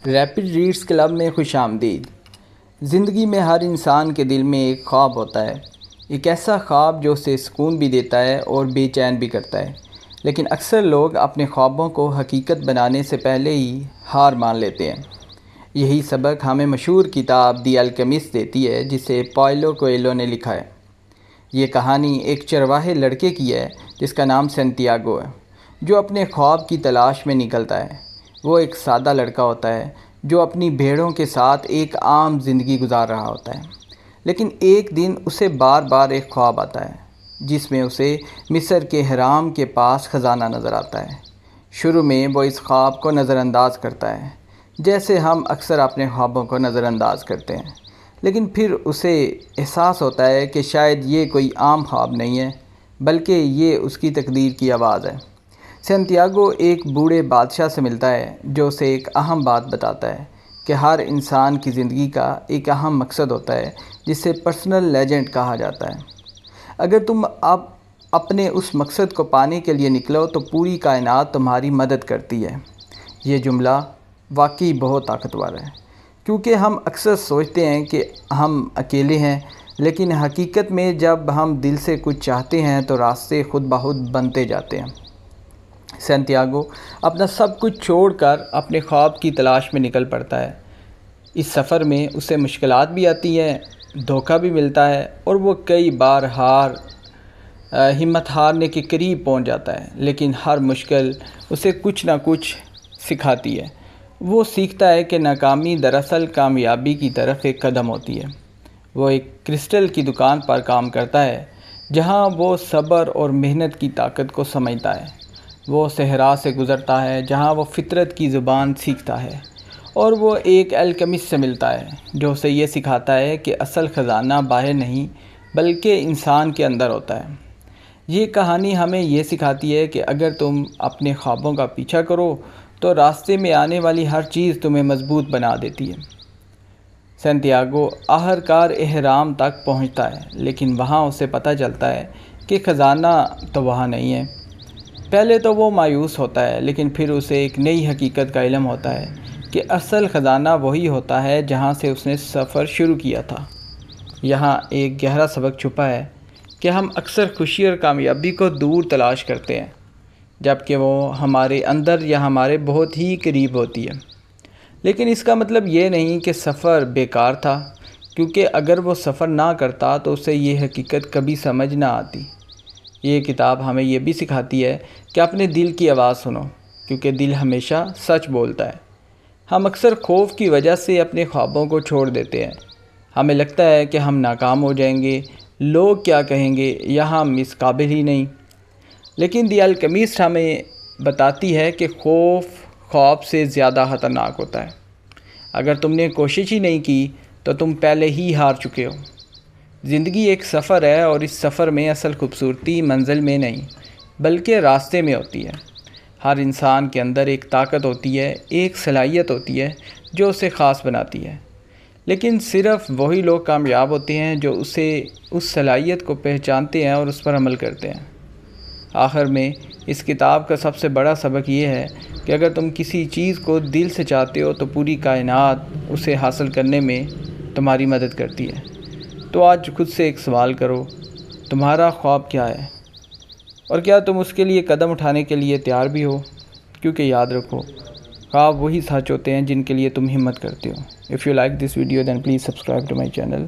Rapid reads club میں خوش آمدید۔ زندگی میں ہر انسان کے دل میں ایک خواب ہوتا ہے، ایک ایسا خواب جو اسے سکون بھی دیتا ہے اور بے چین بھی کرتا ہے، لیکن اکثر لوگ اپنے خوابوں کو حقیقت بنانے سے پہلے ہی ہار مان لیتے ہیں۔ یہی سبق ہمیں مشہور کتاب دی الکیمسٹ دیتی ہے، جسے پائلو کویلو نے لکھا ہے۔ یہ کہانی ایک چرواہے لڑکے کی ہے جس کا نام سانتیاگو ہے، جو اپنے خواب کی تلاش میں نکلتا ہے۔ وہ ایک سادہ لڑکا ہوتا ہے جو اپنی بھیڑوں کے ساتھ ایک عام زندگی گزار رہا ہوتا ہے، لیکن ایک دن اسے بار بار ایک خواب آتا ہے جس میں اسے مصر کے حرام کے پاس خزانہ نظر آتا ہے۔ شروع میں وہ اس خواب کو نظر انداز کرتا ہے، جیسے ہم اکثر اپنے خوابوں کو نظر انداز کرتے ہیں، لیکن پھر اسے احساس ہوتا ہے کہ شاید یہ کوئی عام خواب نہیں ہے، بلکہ یہ اس کی تقدیر کی آواز ہے۔ سانتیاگو ایک بوڑھے بادشاہ سے ملتا ہے جو اسے ایک اہم بات بتاتا ہے کہ ہر انسان کی زندگی کا ایک اہم مقصد ہوتا ہے جسے پرسنل لیجنڈ کہا جاتا ہے۔ اگر تم اب اپنے اس مقصد کو پانے کے لیے نکلو تو پوری کائنات تمہاری مدد کرتی ہے۔ یہ جملہ واقعی بہت طاقتور ہے، کیونکہ ہم اکثر سوچتے ہیں کہ ہم اکیلے ہیں، لیکن حقیقت میں جب ہم دل سے کچھ چاہتے ہیں تو راستے خود بخود بنتے جاتے ہیں۔ سانتیاگو اپنا سب کچھ چھوڑ کر اپنے خواب کی تلاش میں نکل پڑتا ہے۔ اس سفر میں اسے مشکلات بھی آتی ہیں، دھوکہ بھی ملتا ہے، اور وہ کئی بار ہمت ہارنے کے قریب پہنچ جاتا ہے، لیکن ہر مشکل اسے کچھ نہ کچھ سکھاتی ہے۔ وہ سیکھتا ہے کہ ناکامی دراصل کامیابی کی طرف ایک قدم ہوتی ہے۔ وہ ایک کرسٹل کی دکان پر کام کرتا ہے جہاں وہ صبر اور محنت کی طاقت کو سمجھتا ہے۔ وہ صحرا سے گزرتا ہے جہاں وہ فطرت کی زبان سیکھتا ہے، اور وہ ایک الکیمسٹ سے ملتا ہے جو اسے یہ سکھاتا ہے کہ اصل خزانہ باہر نہیں بلکہ انسان کے اندر ہوتا ہے۔ یہ کہانی ہمیں یہ سکھاتی ہے کہ اگر تم اپنے خوابوں کا پیچھا کرو تو راستے میں آنے والی ہر چیز تمہیں مضبوط بنا دیتی ہے۔ سانتیاگو آخرکار احرام تک پہنچتا ہے، لیکن وہاں اسے پتہ چلتا ہے کہ خزانہ تو وہاں نہیں ہے۔ پہلے تو وہ مایوس ہوتا ہے، لیکن پھر اسے ایک نئی حقیقت کا علم ہوتا ہے کہ اصل خزانہ وہی ہوتا ہے جہاں سے اس نے سفر شروع کیا تھا۔ یہاں ایک گہرا سبق چھپا ہے کہ ہم اکثر خوشی اور کامیابی کو دور تلاش کرتے ہیں، جبکہ وہ ہمارے اندر یا ہمارے بہت ہی قریب ہوتی ہے۔ لیکن اس کا مطلب یہ نہیں کہ سفر بیکار تھا، کیونکہ اگر وہ سفر نہ کرتا تو اسے یہ حقیقت کبھی سمجھ نہ آتی۔ یہ کتاب ہمیں یہ بھی سکھاتی ہے کہ اپنے دل کی آواز سنو، کیونکہ دل ہمیشہ سچ بولتا ہے۔ ہم اکثر خوف کی وجہ سے اپنے خوابوں کو چھوڑ دیتے ہیں۔ ہمیں لگتا ہے کہ ہم ناکام ہو جائیں گے، لوگ کیا کہیں گے، یا ہم اس قابل ہی نہیں۔ لیکن دی الکیمسٹ ہمیں بتاتی ہے کہ خوف خواب سے زیادہ خطرناک ہوتا ہے۔ اگر تم نے کوشش ہی نہیں کی تو تم پہلے ہی ہار چکے ہو۔ زندگی ایک سفر ہے، اور اس سفر میں اصل خوبصورتی منزل میں نہیں بلکہ راستے میں ہوتی ہے۔ ہر انسان کے اندر ایک طاقت ہوتی ہے، ایک صلاحیت ہوتی ہے جو اسے خاص بناتی ہے، لیکن صرف وہی لوگ کامیاب ہوتے ہیں جو اس صلاحیت کو پہچانتے ہیں اور اس پر عمل کرتے ہیں۔ آخر میں اس کتاب کا سب سے بڑا سبق یہ ہے کہ اگر تم کسی چیز کو دل سے چاہتے ہو تو پوری کائنات اسے حاصل کرنے میں تمہاری مدد کرتی ہے۔ تو آج خود سے ایک سوال کرو، تمہارا خواب کیا ہے؟ اور کیا تم اس کے لیے قدم اٹھانے کے لیے تیار بھی ہو؟ کیونکہ یاد رکھو، خواب وہی سچ ہوتے ہیں جن کے لیے تم ہمت کرتے ہو۔ If you like this video then please subscribe to my channel.